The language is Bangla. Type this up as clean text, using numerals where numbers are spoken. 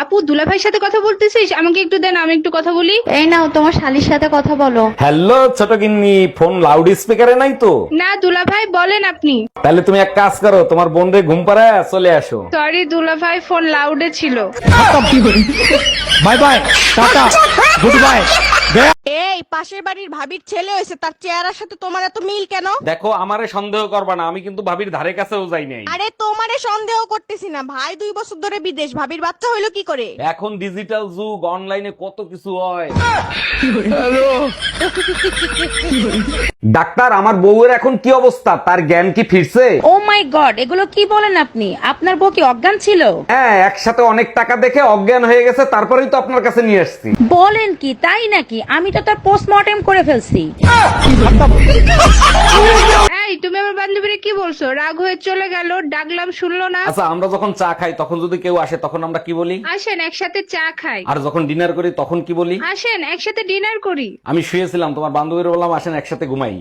আপু দুলাভাইয়ের সাথে কথা বলতেছিস? আমাকে একটু দেন, আমি একটু কথা বলি। এই নাও তোমার শালির সাথে কথা বলো। হ্যালো ছোট গিন্নি, ফোন লাউড স্পিকারে নাই তো? না দুলাভাই, বলেন আপনি। তাহলে তুমি এক কাজ করো, তোমার বোন রে ঘুম পাড়ায় চলে আসো। সরি দুলাভাই, ফোন লাউডে ছিল। Bye bye, tata, good bye. এই পাশের বাড়ির ভাবির ছেলে হয়েছে, তার চেহারার সাথে তোমার এত মিল কেন? দেখো, আমারে সন্দেহ করবা না, আমি কিন্তু ভাবির ধারে কাছেও যাই নাই। আরে তোমারে সন্দেহ করতেছি না, ভাই 2 বছর ধরে বিদেশ, ভাবির বাচ্চা হইলো কি করে? এখন ডিজিটাল যুগ, অনলাইনে কত কিছু হয়। ডাক্তার, আমার বউয়ের এখন কি অবস্থা? তার জ্ঞান কি ফিরছে? ও মাই গড, এগুলো কি বলেন আপনি? আপনার বউ কি অজ্ঞান ছিল? হ্যাঁ, একসাথে অনেক টাকা দেখে অজ্ঞান হয়ে গেছে, তারপরেই তো আপনার কাছে নিয়ে আসছি। বলেন কি, তাই নাকি? আমি তো তার পোস্টমর্টেম করে ফেলছি। এই তুমি আমার বান্ধবীরে কি বলছো? রাগ হয়ে চলে গেল, ডাকলাম শুনলো না। আচ্ছা, আমরা যখন চা খাই তখন যদি কেউ আসে তখন আমরা কি বলি? আসেন একসাথে চা খাই। আর যখন ডিনার করি তখন কি বলি? আসেন একসাথে ডিনার করি। আমি শুয়েছিলাম, তোমার বান্ধবীর বললাম আসেন একসাথে ঘুমাই।